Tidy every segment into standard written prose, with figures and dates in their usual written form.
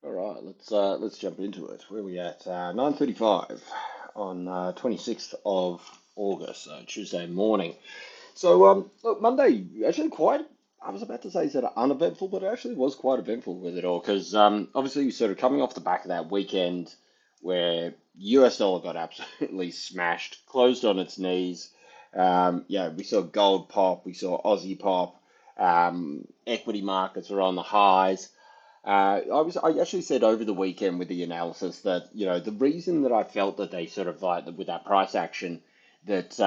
All right, let's jump into it. Where are we at? 9:35 on 26th of August, so Tuesday morning. So look, Monday actually quite. I was about to say sort of uneventful, but it actually was quite eventful with it all because obviously sort of coming off the back of that weekend where US dollar got absolutely smashed, closed on its knees. Yeah, we saw gold pop, we saw Aussie pop. Equity markets are on the highs. I actually said over the weekend with the analysis that, the reason that I felt that they sort of like with that price action that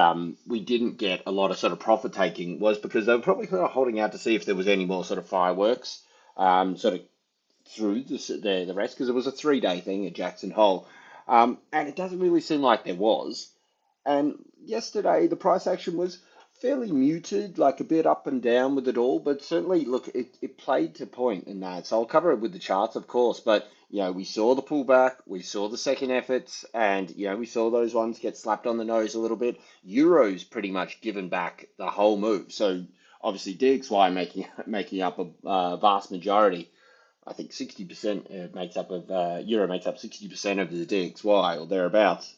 we didn't get a lot of sort of profit taking was because they were probably kind of holding out to see if there was any more sort of fireworks sort of through the rest because it was a 3 day thing at Jackson Hole. And it doesn't really seem like there was. And yesterday, the price action was fairly muted, like a bit up and down with it all, but certainly, look, it played to point in that. So I'll cover it with the charts, of course, but, we saw the pullback, we saw the second efforts, and, we saw those ones get slapped on the nose a little bit. Euro's pretty much given back the whole move. So obviously, DXY making up a vast majority. I think 60% makes up of Euro makes up 60% of the DXY or thereabouts.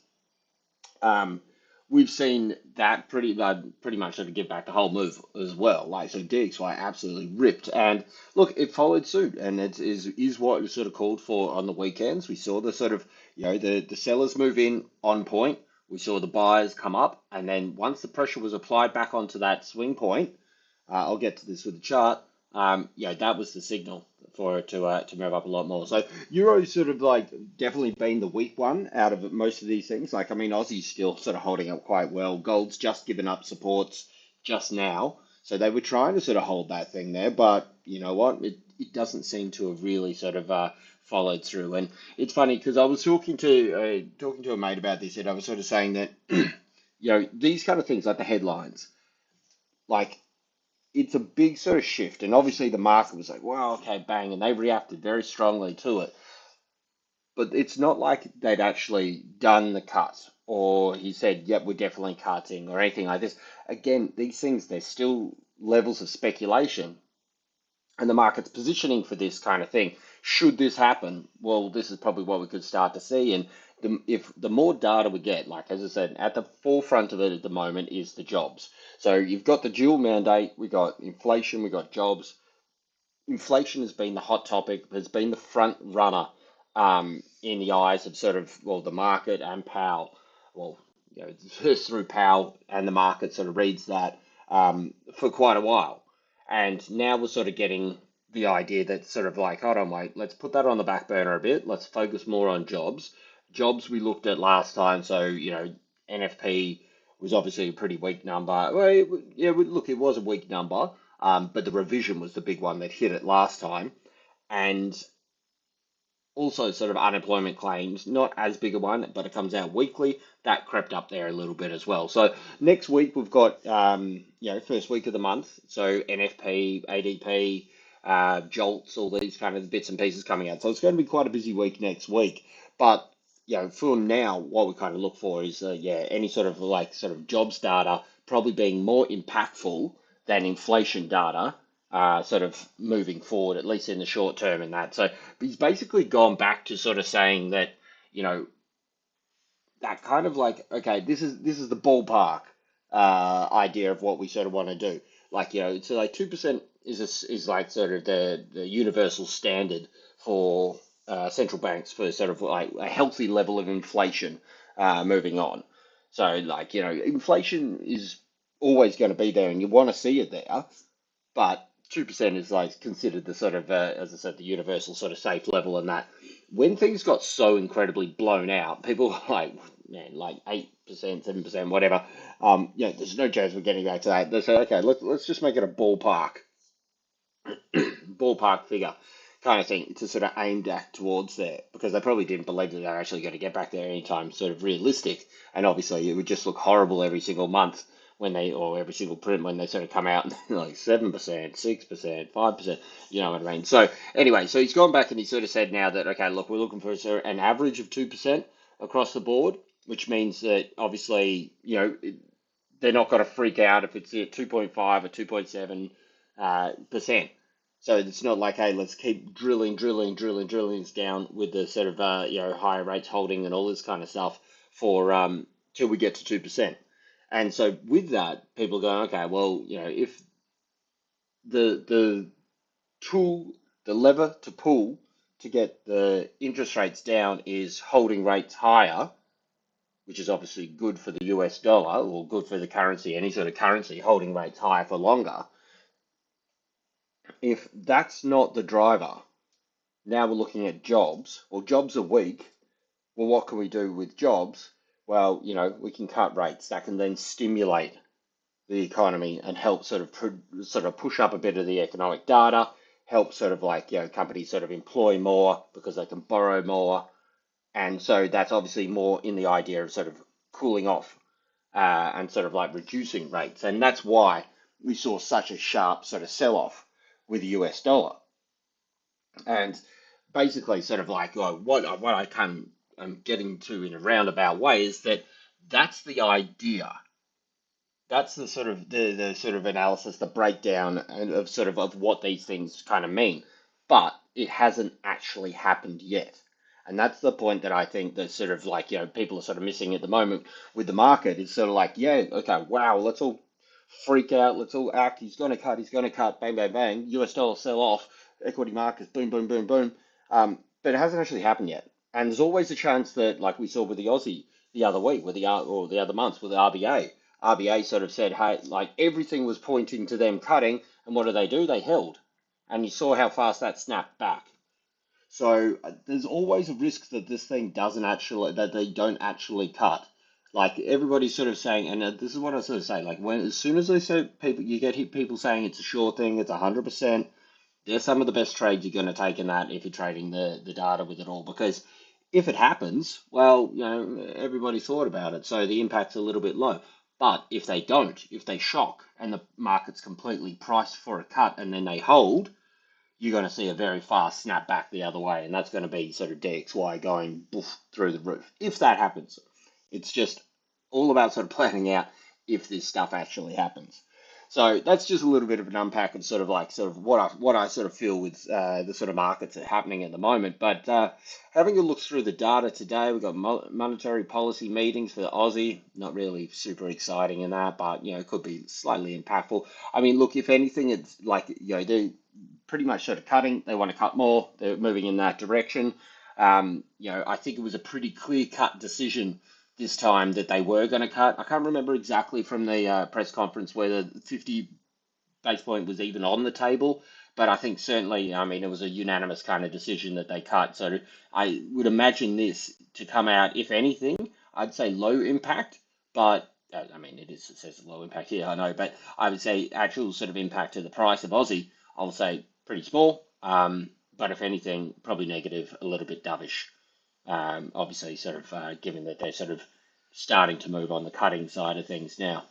Um, we've seen that pretty much sort of give back the whole move as well. Like so, DXY absolutely ripped, and look, it followed suit, and it is what was sort of called for on the weekends. We saw the sort of the sellers move in on point. We saw the buyers come up, and then once the pressure was applied back onto that swing point, I'll get to this with the chart. That was the signal for it to move up a lot more. So Euro's sort of like definitely been the weak one out of most of these things. Like I mean, Aussie's still sort of holding up quite well. Gold's just given up supports just now, so they were trying to sort of hold that thing there. But you know what? It doesn't seem to have really sort of followed through. And it's funny because I was talking to a mate about this, and I was sort of saying that these kind of things like the headlines, like it's a big sort of shift. And obviously the market was like, well, okay, bang, and they reacted very strongly to it. But it's not like they'd actually done the cut or he said, yep, we're definitely cutting or anything like this. Again, these things, they're still levels of speculation and the market's positioning for this kind of thing. Should this happen, well, this is probably what we could start to see. And if the more data we get, like as I said, at the forefront of it at the moment is the jobs. So you've got the dual mandate, we got inflation, we got jobs. Inflation has been the hot topic, has been the front runner in the eyes of sort of well the market and Powell. Well, first through Powell and the market sort of reads that for quite a while, and now we're sort of getting the idea that sort of like hold on, wait, let's put that on the back burner a bit. Let's focus more on jobs. Jobs we looked at last time, so NFP was obviously a pretty weak number. Well, look, it was a weak number, but the revision was the big one that hit it last time. And also sort of unemployment claims, not as big a one, but it comes out weekly. That crept up there a little bit as well. So next week we've got first week of the month. So NFP, ADP, jolts, all these kind of bits and pieces coming out. So it's going to be quite a busy week next week. But for now, what we kind of look for is any sort of jobs data probably being more impactful than inflation data sort of moving forward, at least in the short term and that. So he's basically gone back to sort of saying that, that kind of like, okay, this is the ballpark idea of what we sort of want to do. Like, so like 2% is like sort of the universal standard for central banks for sort of like a healthy level of inflation moving on. So like, inflation is always going to be there and you want to see it there, but 2% is like considered the sort of, as I said, the universal sort of safe level. And that when things got so incredibly blown out, people were like, man, like 8%, 7%, whatever. There's no chance we're getting back to that. They said, okay, let's just make it a ballpark figure kind of thing to sort of aimed at towards there because they probably didn't believe that they're actually going to get back there anytime sort of realistic. And obviously it would just look horrible every single month or every single print when they sort of come out and like 7%, 6%, 5%, you know what I mean? So anyway, so he's gone back and he sort of said now that, okay, look, we're looking for an average of 2% across the board, which means that obviously, they're not going to freak out if it's at 2.5 or 2.7 percent. So it's not like, hey, let's keep drilling this down with the sort of higher rates holding and all this kind of stuff for till we get to 2%. And so with that, people are going, okay, well, if the tool, the lever to pull to get the interest rates down is holding rates higher, which is obviously good for the US dollar or good for the currency, any sort of currency, holding rates higher for longer. If that's not the driver, now we're looking at jobs. Well, jobs are weak. Well, what can we do with jobs? Well, we can cut rates. That can then stimulate the economy and help sort of push up a bit of the economic data, help sort of like, companies sort of employ more because they can borrow more. And so that's obviously more in the idea of sort of cooling off and sort of like reducing rates. And that's why we saw such a sharp sort of sell-off with the US dollar. And basically sort of like what I'm getting to in a roundabout way is that that's the idea. That's the sort of the sort of analysis, the breakdown of sort of what these things kind of mean. But it hasn't actually happened yet. And that's the point that I think that sort of like, people are sort of missing at the moment with the market. It's sort of like, yeah, okay, wow, let's all freak out, let's all act, he's going to cut, bang, bang, bang, US dollar sell off, equity markets, boom, boom, boom, boom. But it hasn't actually happened yet. And there's always a chance that, like we saw with the Aussie the other week, with or the other months with the RBA, RBA sort of said, hey, like everything was pointing to them cutting, and what do? They held. And you saw how fast that snapped back. So there's always a risk that this thing doesn't actually, that they don't actually cut. Like everybody's sort of saying, and this is what I sort of say, like as soon as they say people, you get people saying it's a sure thing, it's 100%. They're some of the best trades you're going to take in that if you're trading the data with it all. Because if it happens, well, everybody thought about it, so the impact's a little bit low. But if they don't, if they shock and the market's completely priced for a cut and then they hold, you're going to see a very fast snap back the other way, and that's going to be sort of DXY going boof through the roof. If that happens, it's just all about sort of planning out if this stuff actually happens. So that's just a little bit of an unpack of sort of what I sort of feel with the sort of markets that are happening at the moment. But having a look through the data today, we've got monetary policy meetings for the Aussie. Not really super exciting in that, but it could be slightly impactful. I mean, look, if anything, it's like they pretty much sort of cutting. They want to cut more. They're moving in that direction. I think it was a pretty clear cut decision this time that they were going to cut. I can't remember exactly from the press conference whether 50 base point was even on the table, but I think certainly, I mean, it was a unanimous kind of decision that they cut. So I would imagine this to come out, if anything, I'd say low impact, but I mean, it says low impact here, I know, but I would say actual sort of impact to the price of Aussie, I would say pretty small. But if anything, probably negative, a little bit dovish. Obviously, sort of given that they're sort of starting to move on the cutting side of things now.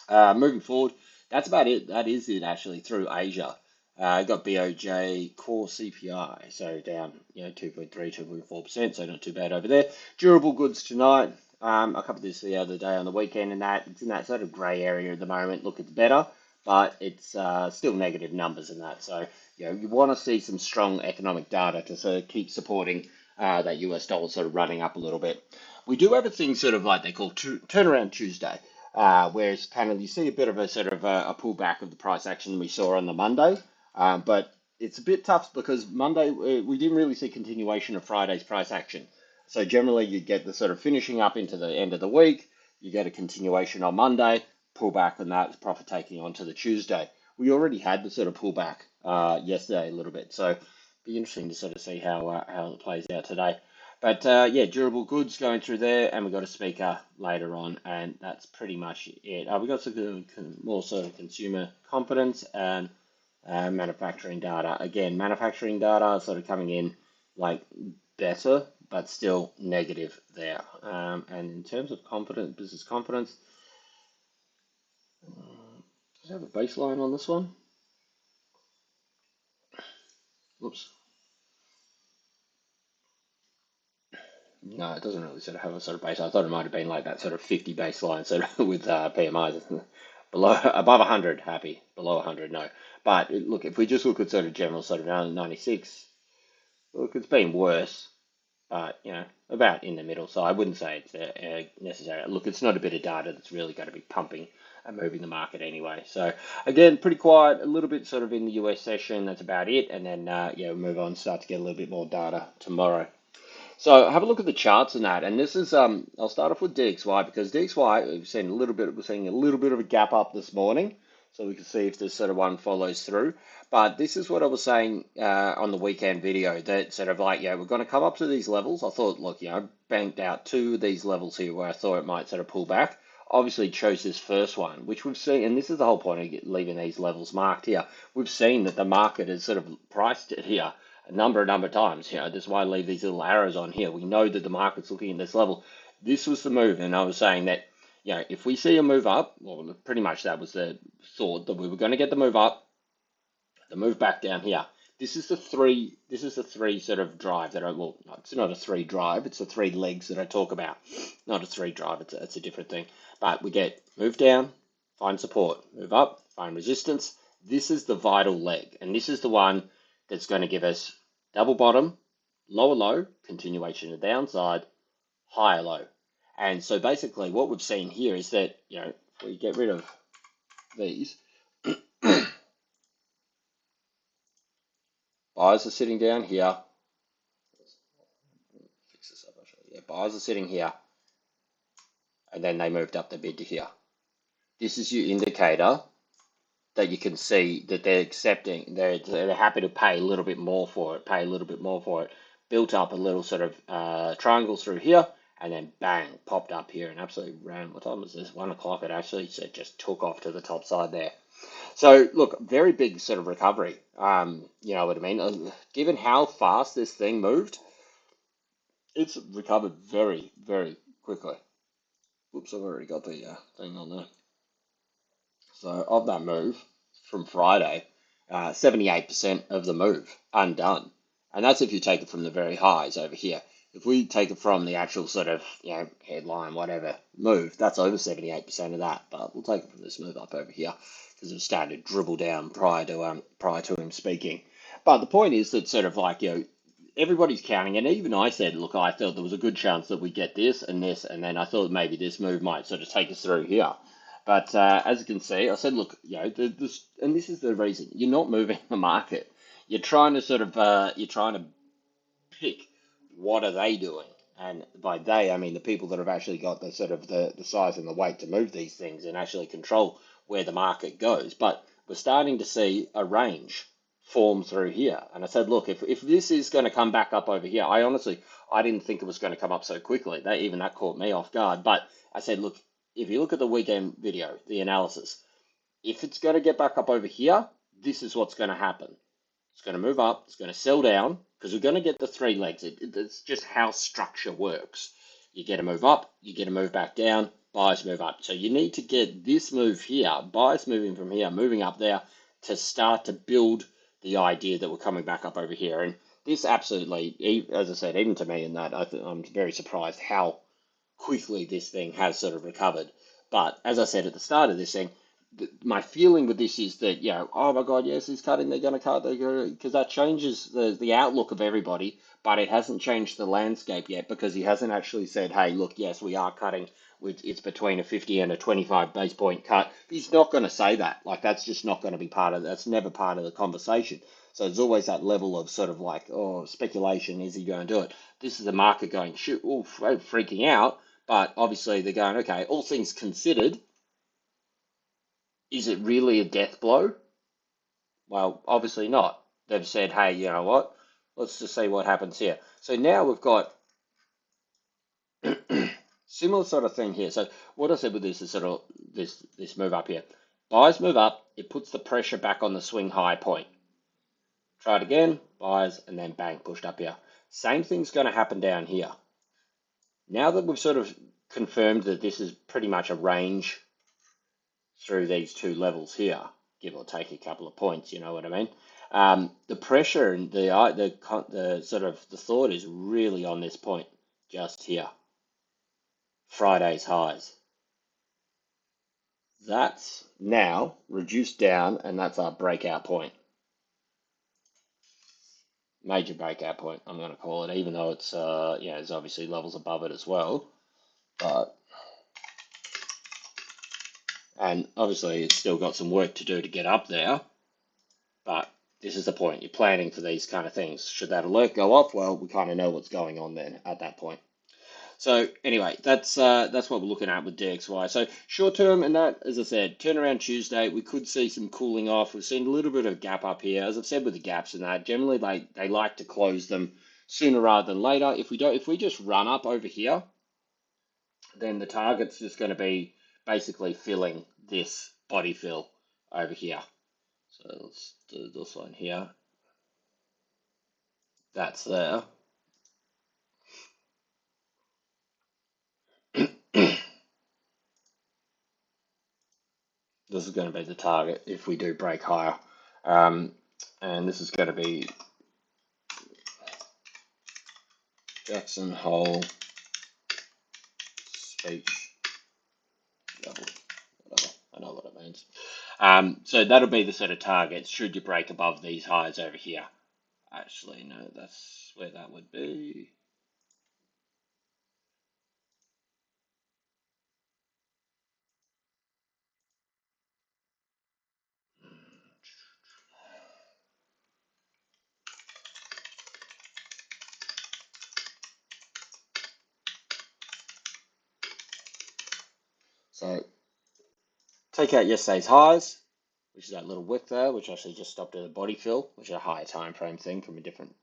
Moving forward, that's about it. That is it actually through Asia. Got BOJ core CPI, so down 2.3, 2.4%, so not too bad over there. Durable goods tonight. I covered this the other day on the weekend, and that it's in that sort of grey area at the moment. Look, it's better, but it's still negative numbers in that. So you want to see some strong economic data to sort of keep supporting that US dollar sort of running up a little bit. We do have a thing sort of like they call turnaround Tuesday. Whereas kind of you see a bit of a sort of a pullback of the price action we saw on the Monday, but it's a bit tough because Monday we didn't really see continuation of Friday's price action. So generally you get the sort of finishing up into the end of the week, you get a continuation on Monday, pullback on that, profit taking onto the Tuesday. We already had the sort of pullback yesterday a little bit, so it'd be interesting to sort of see how it plays out today. But yeah, durable goods going through there, and we've got a speaker later on, and that's pretty much it. We've got some more sort of consumer confidence and manufacturing data. Again, manufacturing data sort of coming in like better, but still negative there. And in terms of business confidence, does it have a baseline on this one? Whoops. No, it doesn't really sort of have a sort of base. I thought it might have been like that sort of 50 baseline sort of with PMIs. Below, above 100, happy. Below 100, no. But look, if we just look at sort of general sort of 96, look, it's been worse, but about in the middle. So I wouldn't say it's necessary. Look, it's not a bit of data that's really going to be pumping and moving the market anyway. So again, pretty quiet, a little bit sort of in the US session. That's about it, and then we'll move on, start to get a little bit more data tomorrow. So have a look at the charts and that, and this is I'll start off with DXY because DXY we're seeing a little bit of a gap up this morning, so we can see if this sort of one follows through. But this is what I was saying on the weekend video that sort of like we're going to come up to these levels. I thought, look, I banked out two of these levels here where I thought it might sort of pull back. Obviously chose this first one, which we've seen, and this is the whole point of leaving these levels marked here. We've seen that the market has sort of priced it here a number of times. That's why I leave these little arrows on here. We know that the market's looking at this level. This was the move, and I was saying that, if we see a move up, well, pretty much that was the thought that we were going to get the move up, the move back down here. This is the three. This is the three sort of drive that no, it's not a three drive. It's the three legs that I talk about. Not a three drive. It's a different thing. But we get move down, find support, move up, find resistance. This is the vital leg, and this is the one that's going to give us double bottom, lower low, continuation of downside, higher low. And so basically what we've seen here is that, if we get rid of these, buyers are sitting down here. Fix this up, actually. Yeah, buyers are sitting here, and then they moved up the bid to here. This is your indicator that you can see that they're accepting, they're happy to pay a little bit more for it, built up a little sort of triangle through here, and then bang, popped up here and absolutely ran. What time was this? 1 o'clock. It actually just took off to the top side there. So look, very big sort of recovery. You know what I mean? Given how fast this thing moved, it's recovered very, very quickly. Whoops, I've already got the thing on there. So of that move from Friday, 78% of the move undone. And that's if you take it from the very highs over here. If we take it from the actual sort of, headline, whatever, move, that's over 78% of that. But we'll take it from this move up over here because it started to dribble down prior to him speaking. But the point is that sort of like, everybody's counting, and even I said, look, I thought there was a good chance that we get this, and then I thought maybe this move might sort of take us through here. But as you can see, I said, look, and this is the reason you're not moving the market. You're trying to sort of you're trying to pick what are they doing, and by they I mean the people that have actually got the sort of the size and the weight to move these things and actually control where the market goes. But we're starting to see a range form through here, and I said, look, if this is going to come back up over here, I didn't think it was going to come up so quickly. That caught me off guard. But I said, look, if you look at the weekend video, the analysis, if it's going to get back up over here, this is what's going to happen. It's going to move up, it's going to sell down, because we're going to get the three legs. It's just how structure works. You get a move up, you get a move back down, buyers move up. So you need to get this move here, buyers moving from here, moving up there, to start to build the idea that we're coming back up over here. And this absolutely, as I said, even to me in that, I'm very surprised how quickly this thing has sort of recovered. But as I said at the start of this thing, my feeling with this is that, oh my God, yes, he's cutting, they're going to cut, because that changes the outlook of everybody, but it hasn't changed the landscape yet because he hasn't actually said, hey, look, yes, we are cutting. It's between a 50 and a 25 base point cut. He's not going to say that. Like, that's just not going to be that's never part of the conversation. So there's always that level of sort of like, oh, speculation, is he going to do it? This is the market going, shoot, oh, freaking out. But obviously they're going, okay, all things considered, is it really a death blow? Well, obviously not. They've said, hey, you know what? Let's just see what happens here. So now we've got similar sort of thing here. So what I said with this is sort of this move up here. Buyers move up, it puts the pressure back on the swing high point. Try it again, buyers, and then bang, pushed up here. Same thing's going to happen down here. Now that we've sort of confirmed that this is pretty much a range through these two levels here, give or take a couple of points, you know what I mean? The pressure and the sort of the thought is really on this point just here. Friday's highs. That's now reduced down, and that's our breakout point. Major breakout point, I'm going to call it, even though it's, there's obviously levels above it as well. And obviously it's still got some work to do to get up there, but this is the point. You're planning for these kind of things. Should that alert go off, well, we kind of know what's going on then at that point. So anyway, that's what we're looking at with DXY. So short term, and that, as I said, turnaround Tuesday, we could see some cooling off. We've seen a little bit of gap up here. As I've said with the gaps and that, generally they like to close them sooner rather than later. If we just run up over here, then the target's just going to be basically filling this body fill over here. So let's do this one here. That's there. This is going to be the target if we do break higher. And this is going to be Jackson Hole speech level, whatever. I know what it means. So that'll be the sort of targets should you break above these highs over here. Actually, no, that's where that would be. So take out yesterday's highs, which is that little wick there, which actually just stopped at a body fill, which is a higher time frame thing from a different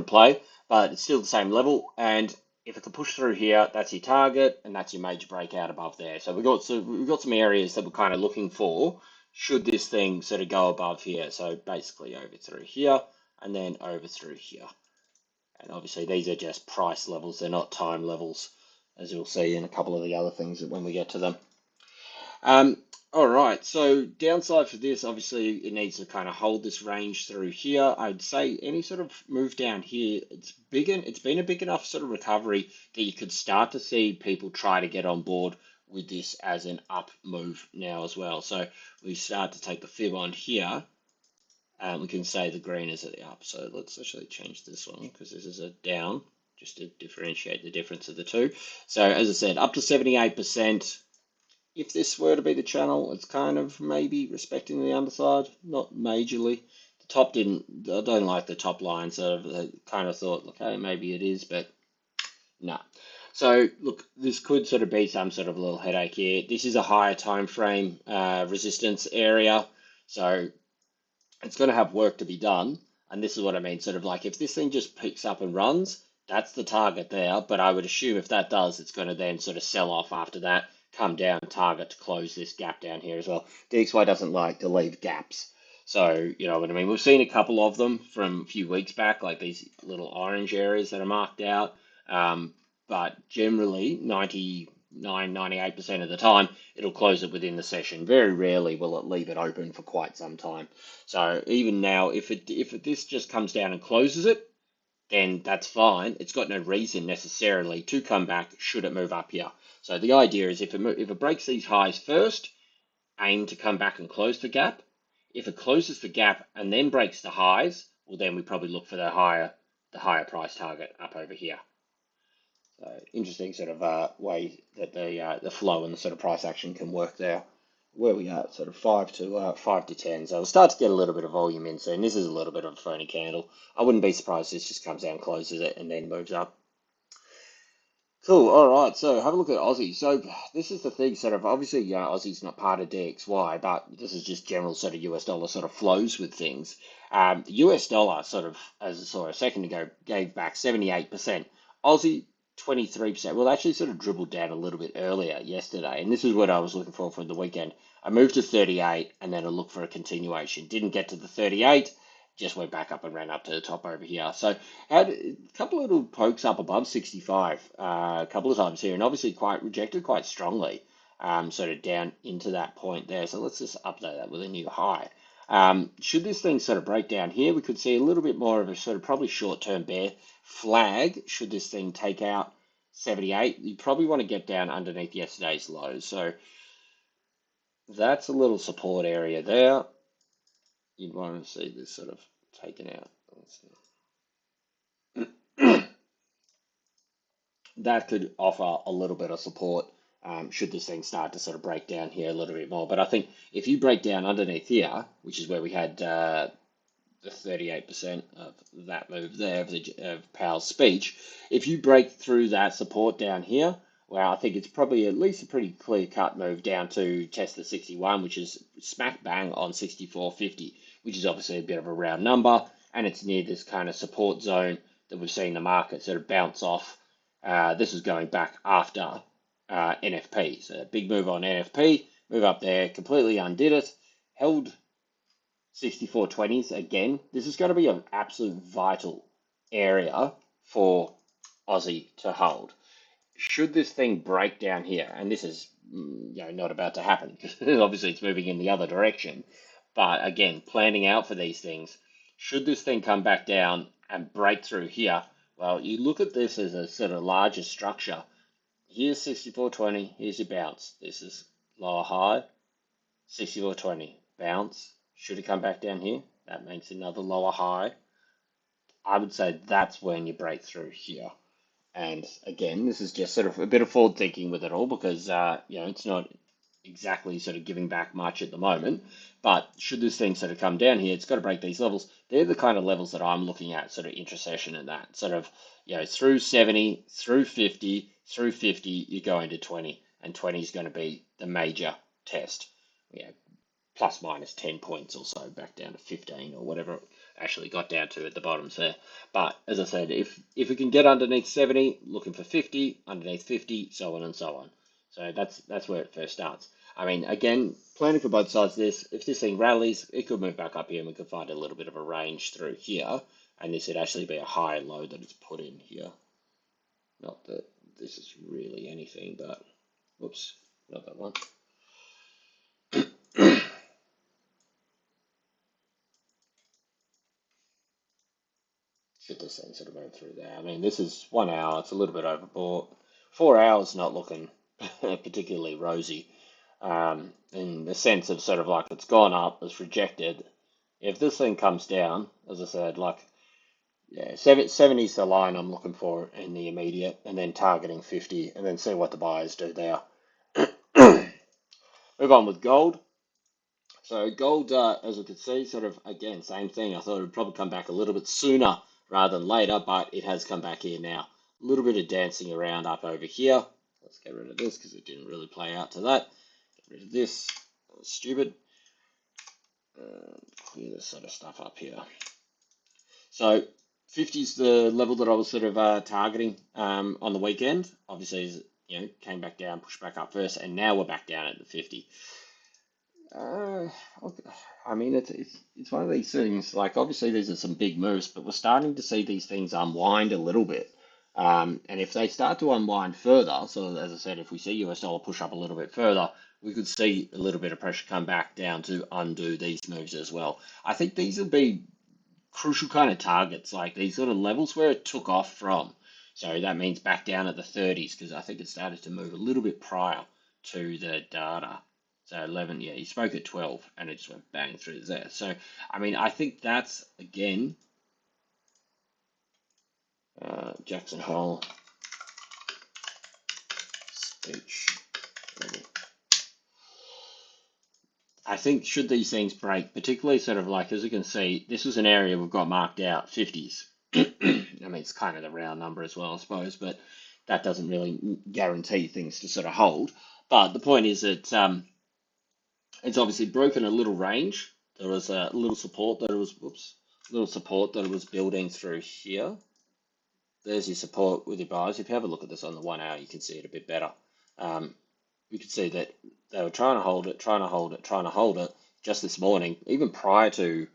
play, but it's still the same level. And if it can push through here, that's your target, and that's your major breakout above there. So we've got some areas that we're kind of looking for. Should this thing sort of go above here? So basically over through here, and then over through here. And obviously these are just price levels; they're not time levels, as you'll see in a couple of the other things when we get to them. All right, so downside for this, obviously it needs to kind of hold this range through here. I'd say any sort of move down here, it's been a big enough sort of recovery that you could start to see people try to get on board with this as an up move now as well. So we start to take the fib on here, and we can say the green is at the up. So let's actually change this one because this is a down, just to differentiate the difference of the two. So as I said, up to 78%. If this were to be the channel, it's kind of maybe respecting the underside, not majorly. The top didn't, I don't like the top line, so I kind of thought, okay, maybe it is, but no. So look, this could sort of be some sort of little headache here. This is a higher time frame resistance area, so it's going to have work to be done. And this is what I mean, sort of like if this thing just picks up and runs, that's the target there. But I would assume if that does, it's going to then sort of sell off after that, come down target to close this gap down here as well. DXY doesn't like to leave gaps. So, you know what I mean? We've seen a couple of them from a few weeks back, like these little orange areas that are marked out. But generally, 98% of the time, it'll close it within the session. Very rarely will it leave it open for quite some time. So even now, if this just comes down and closes it, then that's fine. It's got no reason necessarily to come back should it move up here. So the idea is if it breaks these highs first, aim to come back and close the gap. If it closes the gap and then breaks the highs, well then we probably look for the higher price target up over here. So interesting sort of way that the flow and the sort of price action can work there. Where we are, sort of 5 to 10. So we'll start to get a little bit of volume in soon. This is a little bit of a phony candle. I wouldn't be surprised if this just comes down, closes it, and then moves up. Cool. All right. So have a look at Aussie. So this is the thing. Sort of obviously, Aussie's not part of DXY, but this is just general sort of US dollar sort of flows with things. US dollar sort of, as I saw a second ago, gave back 78%. Aussie 23%. Well, actually sort of dribbled down a little bit earlier yesterday, and this is what I was looking for the weekend. I moved to 38, and then I looked for a continuation. Didn't get to the 38. Just went back up and ran up to the top over here. So had a couple of little pokes up above 65 a couple of times here, and obviously quite rejected quite strongly, sort of down into that point there. So let's just update that with a new high. Should this thing sort of break down here, we could see a little bit more of a sort of probably short-term bear flag. Should this thing take out 78, you probably want to get down underneath yesterday's lows. So That's a little support area there. You'd want to see this sort of taken out. That could offer a little bit of support should this thing start to sort of break down here a little bit more. But I think if you break down underneath here, which is where we had the 38% of that move there of Powell's speech, if you break through that support down here, well, I think it's probably at least a pretty clear cut move down to test the 61, which is smack bang on 64.50, which is obviously a bit of a round number, and it's near this kind of support zone that we've seen the market sort of bounce off. This is going back after NFP, so a big move on NFP, move up there, completely undid it, held 64.20s again. This is going to be an absolute vital area for Aussie to hold. Should this thing break down here, and this is not about to happen because obviously it's moving in the other direction, but again, planning out for these things, should this thing come back down and break through here, well, you look at this as a sort of larger structure. Here's 64.20, here's your bounce. This is lower high, 64.20, bounce. Should it come back down here? That makes another lower high. I would say that's when you break through here. And again, this is just sort of a bit of forward thinking with it all because it's not exactly sort of giving back much at the moment. But should this thing sort of come down here, it's got to break these levels. They're the kind of levels that I'm looking at, sort of intercession and that sort of through 70, through 50, through 50, you go into 20, and 20 is going to be the major test. Plus minus 10 points or so back down to 15 or whatever it actually got down to at the bottoms there. But as I said, if we can get underneath 70, looking for 50, underneath 50, so on and so on. So that's where it first starts. I mean, again, planning for both sides of this. If this thing rallies, it could move back up here and we could find a little bit of a range through here. And this would actually be a high and low that it's put in here. Not that this is really anything, but whoops, not that one. Should this thing sort of go through there? I mean, this is 1 hour. It's a little bit overbought. 4 hours not looking particularly rosy in the sense of sort of like it's gone up, it's rejected. If this thing comes down, as I said, like, 70 is the line I'm looking for in the immediate, and then targeting 50, and then see what the buyers do there. Move on with gold. So gold, as you can see, sort of, again, same thing. I thought it would probably come back a little bit sooner rather than later, but it has come back here now. A little bit of dancing around up over here. Let's get rid of this because it didn't really play out to that. Get rid of this. That was stupid. Clear this sort of stuff up here. So 50 is the level that I was sort of targeting on the weekend. Obviously, came back down, pushed back up first, and now we're back down at the 50. I mean, it's one of these things. Like, obviously, these are some big moves, but we're starting to see these things unwind a little bit. And if they start to unwind further, so as I said, if we see US dollar push up a little bit further, we could see a little bit of pressure come back down to undo these moves as well. I think these will be crucial kind of targets, like these sort of levels where it took off from. So that means back down at the 30s, because I think it started to move a little bit prior to the data. So 11, yeah, he spoke at 12 and it just went bang through there. So, I mean, I think that's, again, Jackson Hole speech. I think should these things break, particularly sort of like, as you can see, this was an area we've got marked out, 50s. I mean, it's kind of the round number as well, I suppose, but that doesn't really guarantee things to sort of hold. But the point is that it's obviously broken a little range. There was a little support that it was building through here. There's your support with your buyers. If you have a look at this on the 1 hour, you can see it a bit better. You can see that they were trying to hold it, trying to hold it, trying to hold it just this morning, even prior to,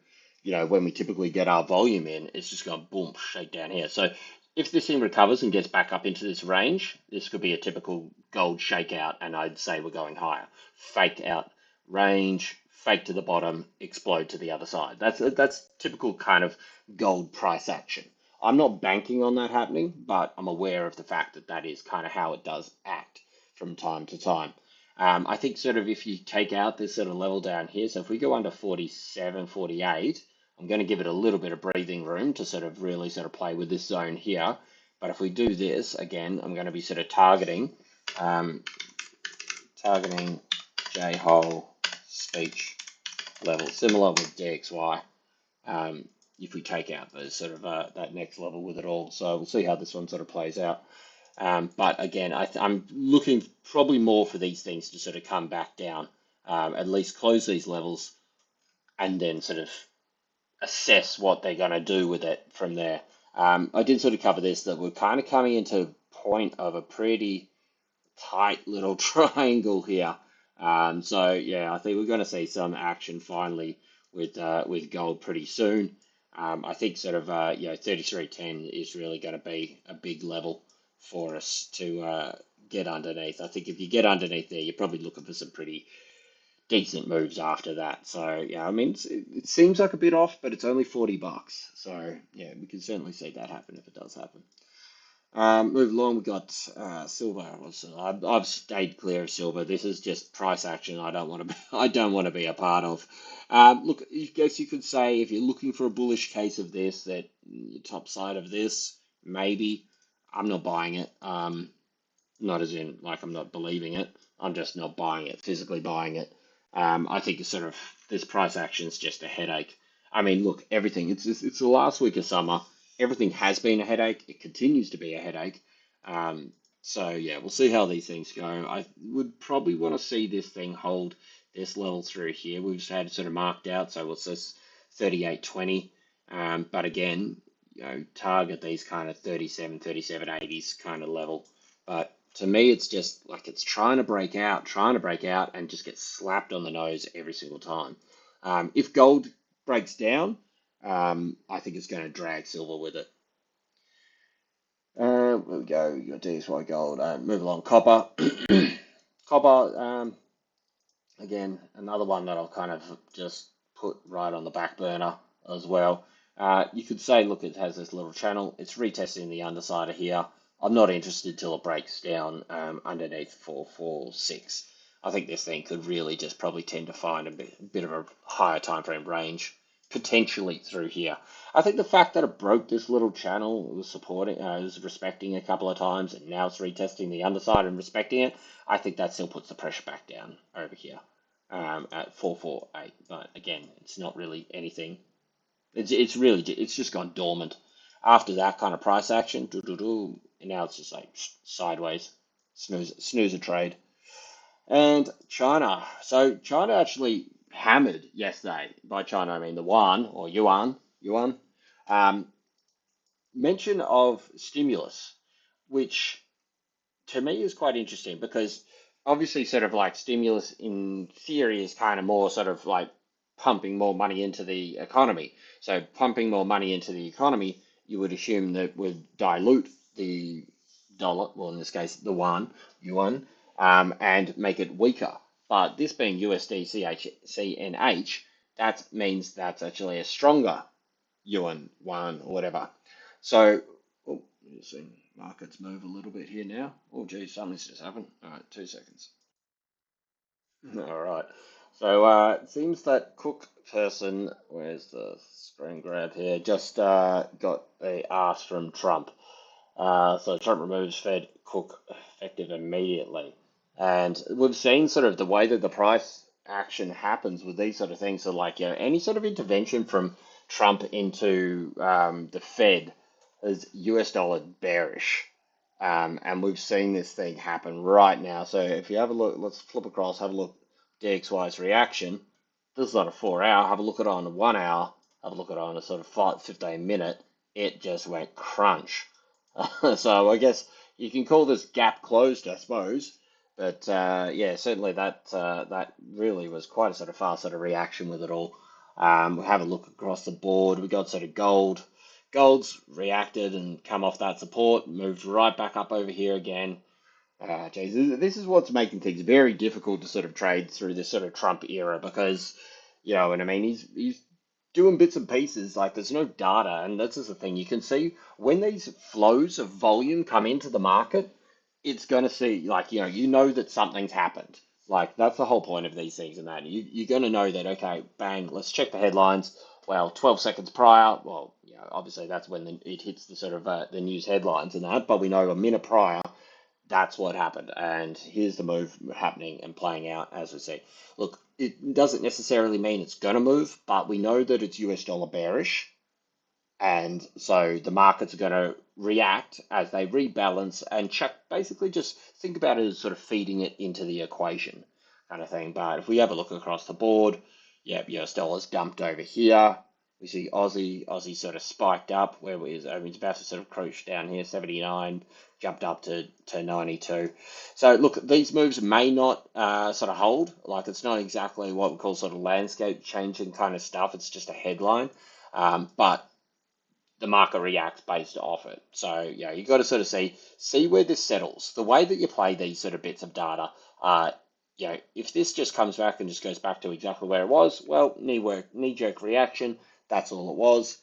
when we typically get our volume in, it's just gone boom, shake down here. So if this thing recovers and gets back up into this range, this could be a typical gold shakeout, and I'd say we're going higher. Fake out range, fake to the bottom, explode to the other side. That's typical kind of gold price action. I'm not banking on that happening, but I'm aware of the fact that that is kind of how it does act from time to time. I think sort of if you take out this sort of level down here, so if we go under 47, 48, I'm going to give it a little bit of breathing room to sort of really sort of play with this zone here. But if we do this, again, I'm going to be sort of um, targeting J-hole speech level, similar with DXY. Um, if we take out the sort of that next level with it all. So we'll see how this one sort of plays out. But again, I'm looking probably more for these things to sort of come back down, at least close these levels, and then sort of assess what they're going to do with it from there. I did sort of cover this, that we're kind of coming into a point of a pretty tight little triangle here. So yeah, I think we're going to see some action finally with gold pretty soon. I think sort of 33.10 is really going to be a big level for us to get underneath. I think if you get underneath there, you're probably looking for some pretty decent moves after that. So yeah, I mean it seems like a bit off, but it's only $40. So yeah, we can certainly see that happen if it does happen. Move along, we got silver. I've stayed clear of silver. This is just price action. I don't want to be, I don't want to be a part of. Look, I guess you could say if you're looking for a bullish case of this, that top side of this, maybe. I'm not buying it. Not as in like I'm not believing it. I'm just not buying it, physically buying it. I think it's sort of this price action is just a headache. I mean, look, everything. It's the last week of summer. Everything has been a headache. It continues to be a headache. So yeah, we'll see how these things go. I would probably want to see this thing hold this level through here. We've just had it sort of marked out. So what's this? 38.20. But again, target these kind of 37, 37.80s kind of level. But to me, it's just like it's trying to break out, and just get slapped on the nose every single time. If gold breaks down, I think it's going to drag silver with it. There we go. You got DXY gold. Move along. Copper. Copper. Again, another one that I'll kind of just put right on the back burner as well. You could say, look, it has this little channel. It's retesting the underside of here. I'm not interested till it breaks down underneath 446. I think this thing could really just probably tend to find a bit of a higher time frame range, potentially through here. I think the fact that it broke this little channel, it was supporting, it was respecting a couple of times, and now it's retesting the underside and respecting it. I think that still puts the pressure back down over here at 448. But again, it's not really anything. It's just gone dormant. After that kind of price action, and now it's just like sideways, snooze a trade. And China. So China actually hammered yesterday. By China, I mean the yuan or yuan. Um, Mention of stimulus, which to me is quite interesting because obviously sort of like stimulus in theory is kind of more sort of like pumping more money into the economy. So pumping more money into the economy, you would assume that would dilute the dollar, well in this case the yuan, and make it weaker. But this being USD CNH, that means that's actually a stronger yuan or whatever. So, oh, you'll see markets move a little bit here now. Oh, geez, something's just happened. All right, 2 seconds. All right. So, it seems that Cook person, where's the screen grab here, just got a ask from Trump. So Trump removes Fed Cook effective immediately. And we've seen sort of the way that the price action happens with these sort of things. So like, any sort of intervention from Trump into the Fed is US dollar bearish. And we've seen this thing happen right now. So if you have a look, let's flip across, have a look, DXY's reaction. This is not a 4 hour. Have a look at it on a 1 hour. Have a look at it on a sort of 15 minute. It just went crunch. So I guess you can call this gap closed, I suppose. But yeah, certainly that really was quite a sort of fast sort of reaction with it all. We have a look across the board. We got sort of gold. Gold's reacted and come off that support, moved right back up over here again. Geez, this is what's making things very difficult to sort of trade through this sort of Trump era because, and I mean, he's doing bits and pieces, like there's no data, and that's just the thing. You can see when these flows of volume come into the market, it's going to see, like, you know that something's happened. Like that's the whole point of these things and that. You're going to know that, okay, bang, let's check the headlines. Well, 12 seconds prior, well, obviously that's when it hits the sort of the news headlines and that, but we know a minute prior, that's what happened. And here's the move happening and playing out as we see. Look, it doesn't necessarily mean it's going to move, but we know that it's US dollar bearish. And so the markets are going to react as they rebalance and check, basically just think about it as sort of feeding it into the equation kind of thing. But if we have a look across the board, yeah, US dollars dumped over here. We see Aussie sort of spiked up where I mean, it's about to sort of crouch down here, 79, jumped up to 92. So look, these moves may not sort of hold. Like it's not exactly what we call sort of landscape changing kind of stuff. It's just a headline. But the market reacts based off it. So yeah, you got to sort of see where this settles. The way that you play these sort of bits of data, if this just comes back and just goes back to exactly where it was, well, knee jerk reaction. That's all it was.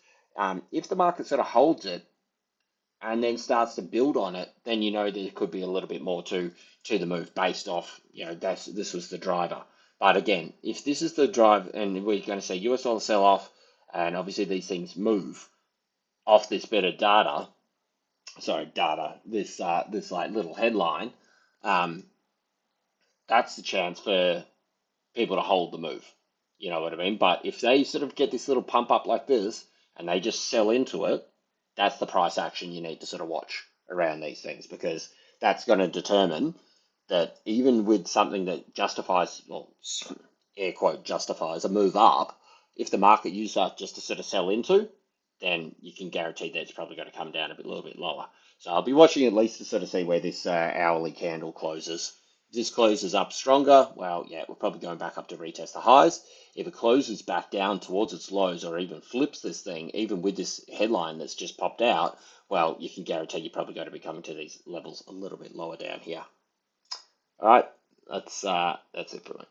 If the market sort of holds it and then starts to build on it, then you know there could be a little bit more to the move based off. This was the driver. But again, if this is the drive, and we're going to say US dollar sell off, and obviously these things move off this bit of this like little headline, um, that's the chance for people to hold the move. You know what I mean? But if they sort of get this little pump up like this and they just sell into it, that's the price action you need to sort of watch around these things, because that's going to determine that even with something that justifies, well, air quote, justifies a move up, if the market uses that just to sort of sell into, then you can guarantee that it's probably going to come down little bit lower. So I'll be watching at least to sort of see where this hourly candle closes. If this closes up stronger, well, yeah, we're probably going back up to retest the highs. If it closes back down towards its lows or even flips this thing, even with this headline that's just popped out, well, you can guarantee you're probably going to be coming to these levels a little bit lower down here. All right, that's it for me.